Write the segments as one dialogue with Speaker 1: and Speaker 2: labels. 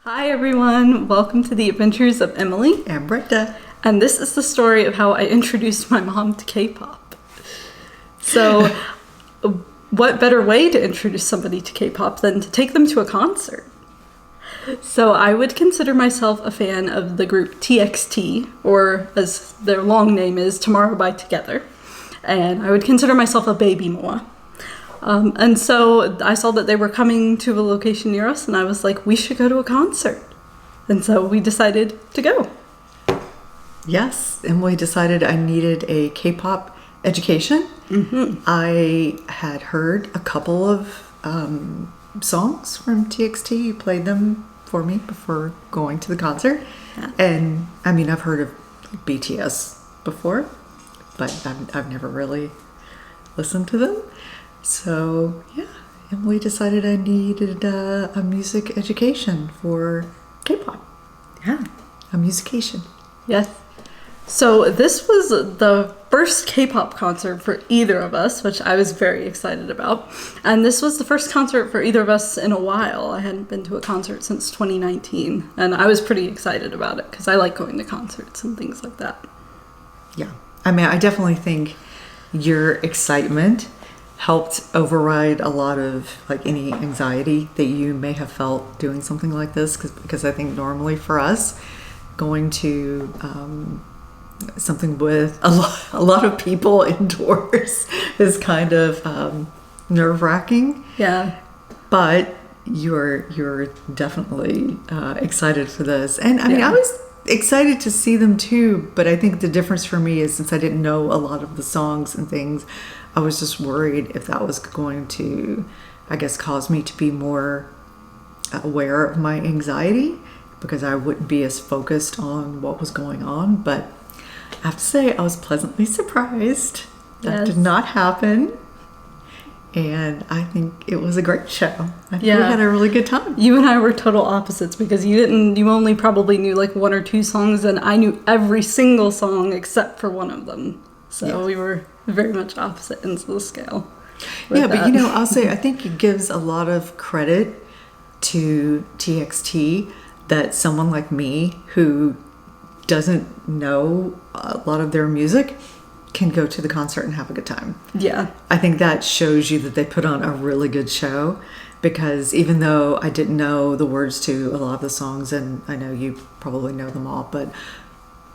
Speaker 1: Hi everyone, welcome to the adventures of Emily
Speaker 2: And Britta.
Speaker 1: and this is the story of how I introduced my mom to K-pop. So, what better way to introduce somebody to K-pop than to take them to a concert? So I would consider myself a fan of the group TXT, or as their long name is, Tomorrow by Together. And I would consider myself a baby Moa. And so I saw that they were coming to a location near us, and I was like, we should go to a concert. And so we decided to go.
Speaker 2: Yes, Emily decided I needed a K-pop education.
Speaker 1: Mm-hmm.
Speaker 2: I had heard a couple of songs from TXT. You played them for me before going to the concert.
Speaker 1: Yeah.
Speaker 2: And I mean, I've heard of BTS before, but I've never really listened to them. So, yeah, Emily decided I needed a music education for K-pop. Yeah, a musication.
Speaker 1: Yes. So this was the first K-pop concert for either of us, which I was very excited about. And this was the first concert for either of us in a while. I hadn't been to a concert since 2019, and I was pretty excited about it because I like going to concerts and things like that.
Speaker 2: Yeah, I mean, I definitely think your excitement helped override a lot of like any anxiety that you may have felt doing something like this, because I think normally for us going to something with a lot of people indoors is kind of nerve-wracking.
Speaker 1: Yeah.
Speaker 2: But you're definitely excited for this, and I mean, I was excited to see them too, but I think the difference for me is, since I didn't know a lot of the songs and things, I was just worried if that was going to, I guess, cause me to be more aware of my anxiety, because I wouldn't be as focused on what was going on. But I have to say, I was pleasantly surprised. That did not happen. And I think it was a great show. I think we had a really good time.
Speaker 1: You and I were total opposites, because you only probably knew like one or two songs, and I knew every single song except for one of them. So we were very much opposite ends of the scale.
Speaker 2: Yeah, but I'll say, I think it gives a lot of credit to TXT that someone like me who doesn't know a lot of their music can go to the concert and have a good time.
Speaker 1: Yeah.
Speaker 2: I think that shows you that they put on a really good show, because even though I didn't know the words to a lot of the songs, and I know you probably know them all, but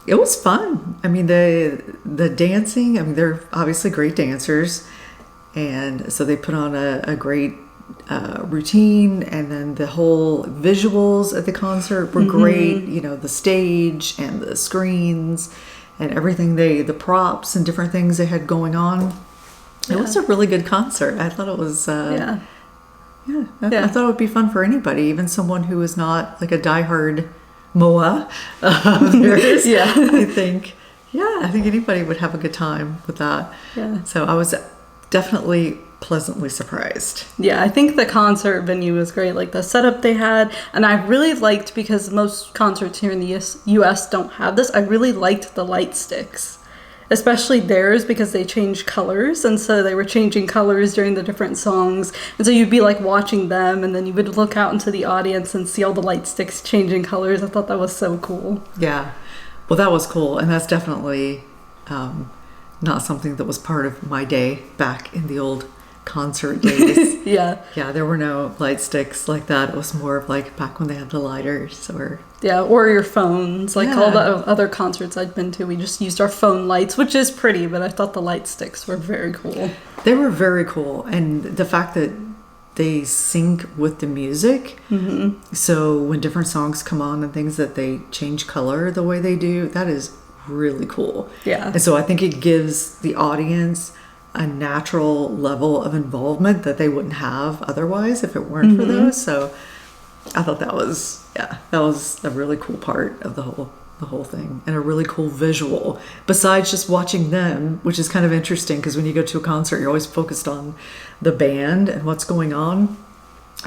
Speaker 2: it was fun. I mean, the dancing, I mean, they're obviously great dancers, and so they put on a great routine, and then the whole visuals at the concert were great. The stage and the screens and everything, the props and different things they had going on. It was a really good concert. I thought it was I thought it would be fun for anybody, even someone who is not like a diehard Moa. I think anybody would have a good time with that. Yeah. So I was definitely pleasantly surprised.
Speaker 1: Yeah, I think the concert venue was great, like the setup they had, and I really liked, because most concerts here in the US don't have this, I really liked the light sticks, especially theirs, because they change colors, and so they were changing colors during the different songs, and so you'd be like watching them, and then you would look out into the audience and see all the light sticks changing colors. I thought that was so cool.
Speaker 2: Yeah, well, that was cool, and that's definitely not something that was part of my day back in the old concert days.
Speaker 1: Yeah,
Speaker 2: there were no light sticks like that. It was more of like back when they had the lighters, or
Speaker 1: your phones. Like all the other concerts I'd been to, we just used our phone lights, which is pretty, but I thought the light sticks were very cool.
Speaker 2: They were very cool, and the fact that they sync with the music, so when different songs come on and things, that they change color the way they do, that is really cool. Yeah. And so I think it gives the audience a natural level of involvement that they wouldn't have otherwise if it weren't for those. So I thought that was a really cool part of the whole thing, and a really cool visual, besides just watching them, which is kind of interesting, because when you go to a concert, you're always focused on the band and what's going on.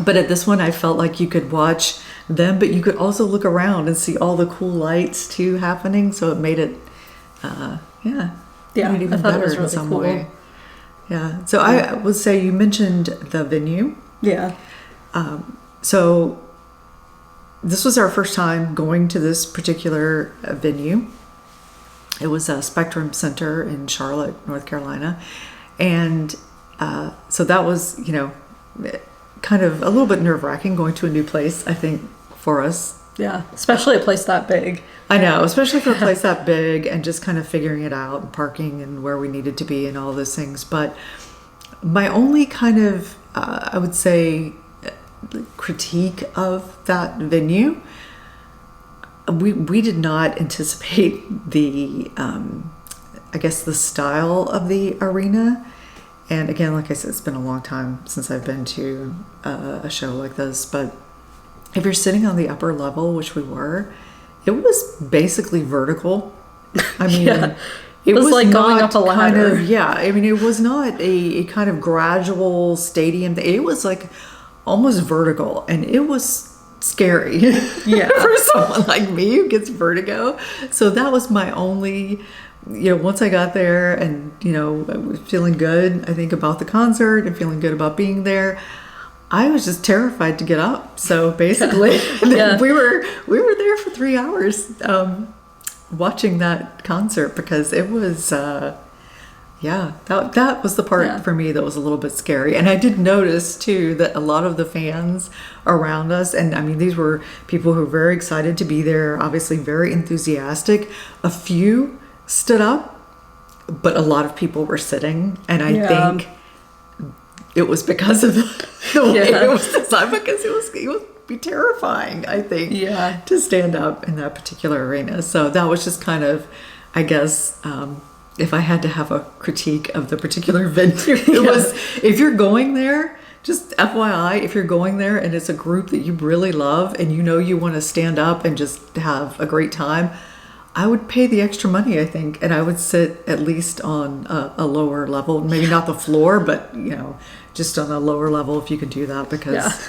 Speaker 2: But at this one, I felt like you could watch them, but you could also look around and see all the cool lights too happening. So it made it made it even better in some way. Yeah. So I would say, you mentioned the venue.
Speaker 1: Yeah.
Speaker 2: So this was our first time going to this particular venue. It was a Spectrum Center in Charlotte, North Carolina. And so that was, kind of a little bit nerve-wracking going to a new place, I think, for us.
Speaker 1: Yeah, especially a place that big.
Speaker 2: I know, especially for a place that big, and just kind of figuring it out, and parking and where we needed to be and all those things. But my only kind of, I would say, critique of that venue, we did not anticipate the I guess the style of the arena. And again, like I said, it's been a long time since I've been to a show like this, but if you're sitting on the upper level, which we were, it was basically vertical. I mean, it was
Speaker 1: like going
Speaker 2: not
Speaker 1: up a ladder.
Speaker 2: It was not a kind of gradual stadium. It was like almost vertical, and it was scary for someone like me who gets vertigo. So that was my only, once I got there and, I was feeling good, I think, about the concert and feeling good about being there, I was just terrified to get up. So basically, we were there for 3 hours watching that concert, because it was that was the part for me that was a little bit scary. And I did notice too that a lot of the fans around us, and I mean, these were people who were very excited to be there, obviously very enthusiastic. A few stood up, but a lot of people were sitting, and I think it was because of the way it was designed, because it would be terrifying, I think, to stand up in that particular arena. So that was just kind of, I guess, if I had to have a critique of the particular venue, it was, if you're going there, just FYI, if you're going there and it's a group that you really love and you want to stand up and just have a great time, I would pay the extra money, I think, and I would sit at least on a lower level, maybe not the floor, but just on a lower level if you could do that, because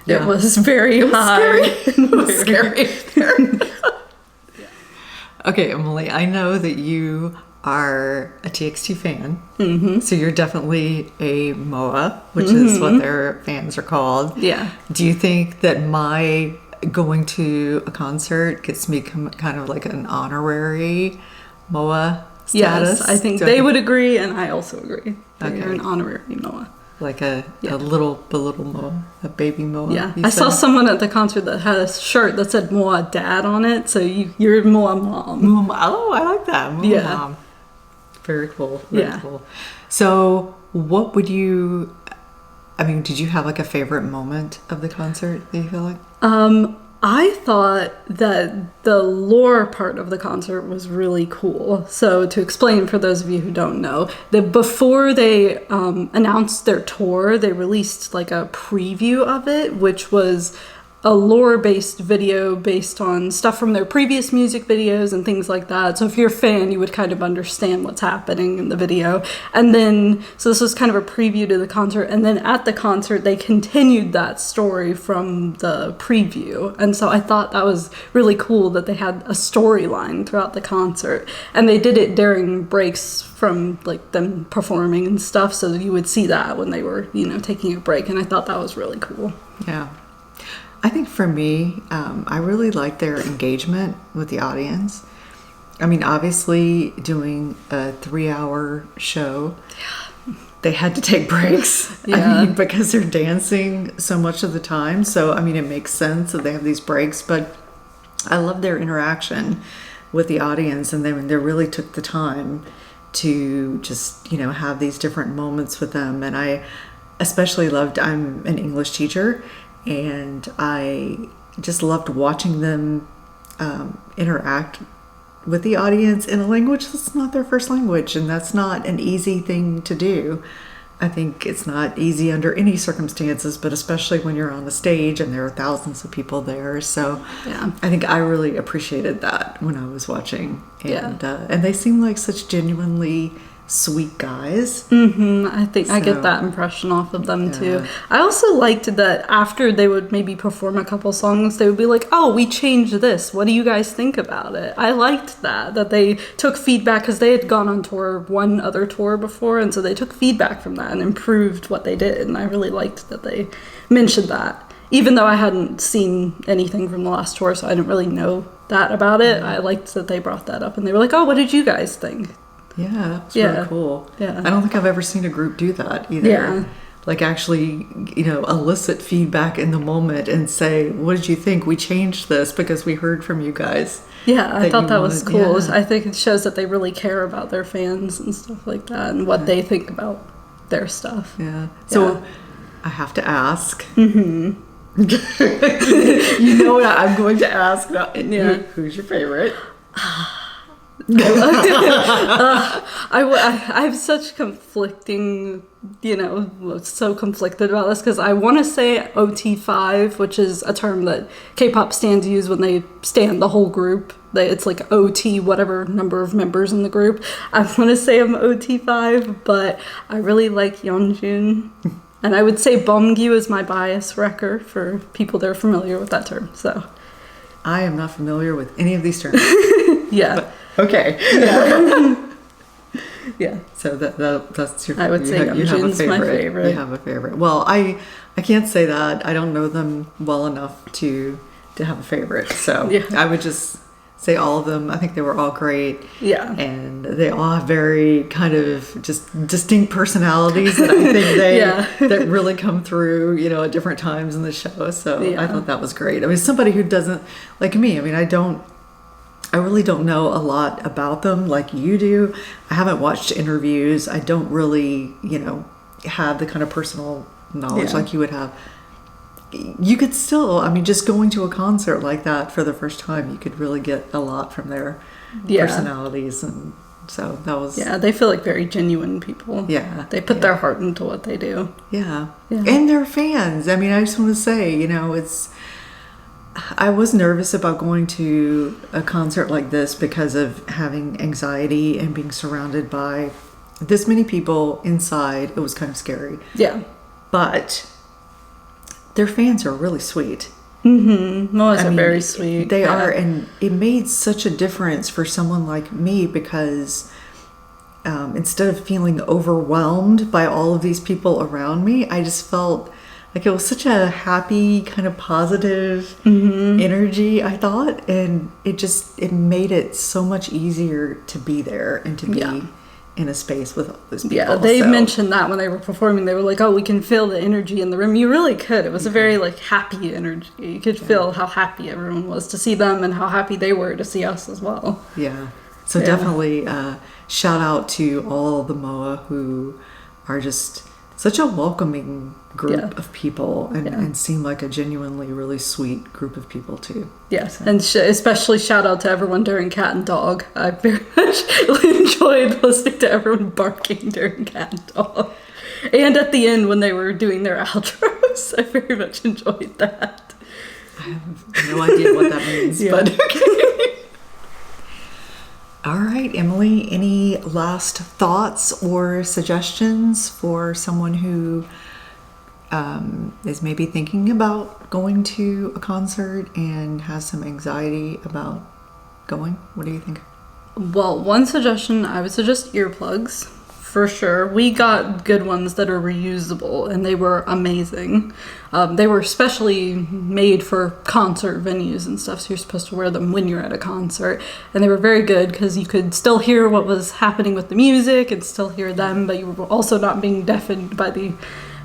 Speaker 1: it was very high.
Speaker 2: It was scary. Okay, Emily, I know that you are a TXT fan, so you're definitely a MOA, which is what their fans are called.
Speaker 1: Yeah.
Speaker 2: Do you think that my going to a concert gets me kind of like an honorary MOA status?
Speaker 1: Yes, I think they would agree, and I also agree that you're an honorary MOA.
Speaker 2: Like a little MOA, a baby MOA.
Speaker 1: Yeah, I saw someone at the concert that had a shirt that said MOA Dad on it, so you're MOA Mom.
Speaker 2: Oh, I like that. MOA Mom. Very cool. Very cool. So what would you, did you have like a favorite moment of the concert that you feel like?
Speaker 1: I thought that the lore part of the concert was really cool. So to explain for those of you who don't know, that before they announced their tour, they released like a preview of it, which was a lore-based video based on stuff from their previous music videos and things like that. So if you're a fan, you would kind of understand what's happening in the video. And then, so this was kind of a preview to the concert. And then at the concert, they continued that story from the preview. And so I thought that was really cool that they had a storyline throughout the concert. And they did it during breaks from like them performing and stuff. So you would see that when they were, taking a break. And I thought that was really cool.
Speaker 2: Yeah. I think for me, I really like their engagement with the audience. Obviously, doing a 3-hour show, they had to take breaks. Because they're dancing so much of the time. So, it makes sense that they have these breaks. But I love their interaction with the audience. And they really took the time to just, have these different moments with them. And I especially loved, I'm an English teacher, and I just loved watching them interact with the audience in a language that's not their first language, and that's not an easy thing to do. I think it's not easy under any circumstances, but especially when you're on the stage and there are thousands of people there. So I think I really appreciated that when I was watching. And they seem like such genuinely sweet guys.
Speaker 1: I think I get that impression off of them too. I also liked that after they would maybe perform a couple songs, they would be like, oh, we changed this, what do you guys think about it? I liked that they took feedback, because they had gone on tour one other tour before, and so they took feedback from that and improved what they did, and I really liked that they mentioned that even though I hadn't seen anything from the last tour, so I didn't really know that about it. I liked that they brought that up, and they were like, "Oh, what did you guys think?"
Speaker 2: Yeah, it's really cool.
Speaker 1: Yeah.
Speaker 2: I don't think I've ever seen a group do that either.
Speaker 1: Yeah.
Speaker 2: Like actually, elicit feedback in the moment and say, "What did you think? We changed this because we heard from you guys."
Speaker 1: Yeah, I thought that was cool.
Speaker 2: Yeah.
Speaker 1: I think it shows that they really care about their fans and stuff like that, and what they think about their stuff.
Speaker 2: Yeah. So I have to ask. Mm-hmm. You know what I'm going to ask now? Who's your favorite?
Speaker 1: I have such conflicting, so conflicted about this, because I want to say OT5, which is a term that K-pop stands use when they stand the whole group. It's like OT, whatever number of members in the group. I want to say I'm OT5, but I really like Yeonjun. And I would say Beomgyu is my bias wrecker for people that are familiar with that term. So
Speaker 2: I am not familiar with any of these terms.
Speaker 1: Yeah.
Speaker 2: But, okay.
Speaker 1: Yeah. Yeah.
Speaker 2: So that's your.
Speaker 1: I would say Yeonjun's my favorite.
Speaker 2: You have a favorite. Well, I can't say that. I don't know them well enough to have a favorite. So I would just say all of them. I think they were all great.
Speaker 1: Yeah.
Speaker 2: And they all have very kind of just distinct personalities that I think that really come through, at different times in the show. So I thought that was great. I mean, somebody who doesn't, like me, I mean, I really don't know a lot about them like you do. I haven't watched interviews. I don't really, have the kind of personal knowledge like you would have. You could still, I mean, just going to a concert like that for the first time, you could really get a lot from their personalities. And so that was... Yeah,
Speaker 1: they feel like very genuine people.
Speaker 2: Yeah.
Speaker 1: They put their heart into what they do.
Speaker 2: Yeah. And they're fans. I mean, I just want to say, I was nervous about going to a concert like this because of having anxiety and being surrounded by this many people inside. It was kind of scary.
Speaker 1: Yeah.
Speaker 2: But their fans are really sweet.
Speaker 1: Mm-hmm. Most are very sweet.
Speaker 2: They are, and it made such a difference for someone like me because instead of feeling overwhelmed by all of these people around me, I just felt like it was such a happy, kind of positive energy, I thought. And it made it so much easier to be there and to be in a space with all those people.
Speaker 1: Yeah, they mentioned that when they were performing. They were like, "Oh, we can feel the energy in the room." You really could. It was a very happy energy. You could feel how happy everyone was to see them and how happy they were to see us as well.
Speaker 2: Yeah. So definitely shout out to all the MOA who are just such a welcoming group of people and seem like a genuinely really sweet group of people too.
Speaker 1: Yes, and especially shout out to everyone during Cat and Dog. I very much enjoyed listening to everyone barking during Cat and Dog. And at the end when they were doing their outros, I very much enjoyed that.
Speaker 2: I have no idea what that means, but okay. All right, Emily, any last thoughts or suggestions for someone who is maybe thinking about going to a concert and has some anxiety about going? What do you think?
Speaker 1: Well, one suggestion, I would suggest earplugs. For sure. We got good ones that are reusable, and they were amazing. They were specially made for concert venues and stuff, so you're supposed to wear them when you're at a concert. And they were very good because you could still hear what was happening with the music and still hear them, but you were also not being deafened by the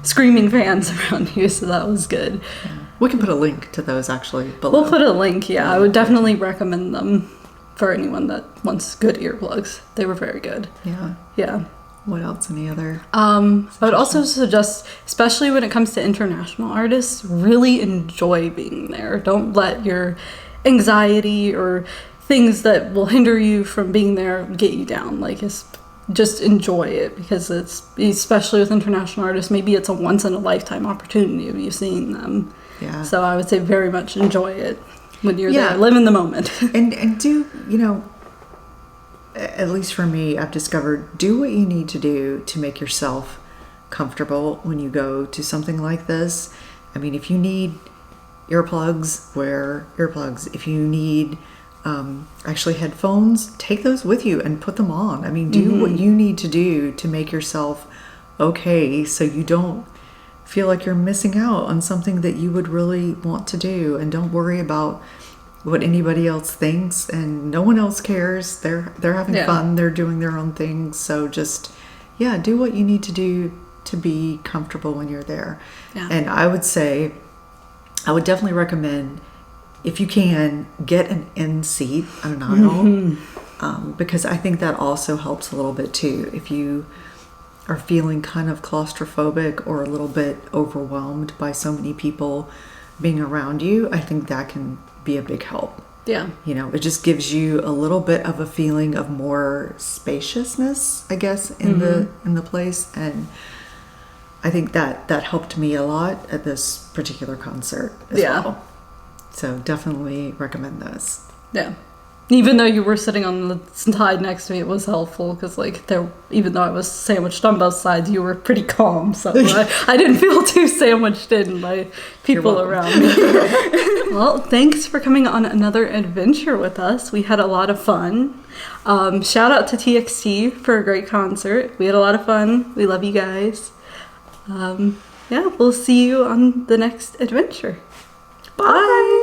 Speaker 1: screaming fans around you, so that was good.
Speaker 2: Yeah. We can put a link to those actually below.
Speaker 1: We'll put a link, I would definitely recommend them for anyone that wants good earplugs. They were very good. Yeah.
Speaker 2: What else? Any other?
Speaker 1: I would also suggest, especially when it comes to international artists, really enjoy being there. Don't let your anxiety or things that will hinder you from being there get you down. Just enjoy it, because it's, especially with international artists, maybe it's a once in a lifetime opportunity of you seeing them.
Speaker 2: Yeah.
Speaker 1: So I would say very much enjoy it when you're there. Live in the moment.
Speaker 2: and do, at least for me, I've discovered, do what you need to do to make yourself comfortable when you go to something like this. I mean, if you need earplugs, wear earplugs. If you need actually headphones, take those with you and put them on. I mean, do what you need to do to make yourself okay, so you don't feel like you're missing out on something that you would really want to do. And don't worry about what anybody else thinks, and no one else cares. They're having fun. They're doing their own things. So just, do what you need to do to be comfortable when you're there.
Speaker 1: Yeah.
Speaker 2: And I would say, I would definitely recommend, if you can, get an end seat on an aisle, because I think that also helps a little bit too. If you are feeling kind of claustrophobic or a little bit overwhelmed by so many people being around you, I think that can be a big help.
Speaker 1: Yeah.
Speaker 2: It just gives you a little bit of a feeling of more spaciousness, I guess, in the place. And I think that helped me a lot at this particular concert as well. So definitely recommend those.
Speaker 1: Yeah. Even though you were sitting on the side next to me, it was helpful because, even though I was sandwiched on both sides, you were pretty calm. So I didn't feel too sandwiched in by people around me. Well, thanks for coming on another adventure with us. We had a lot of fun. Shout out to TXT for a great concert. We had a lot of fun. We love you guys. We'll see you on the next adventure. Bye.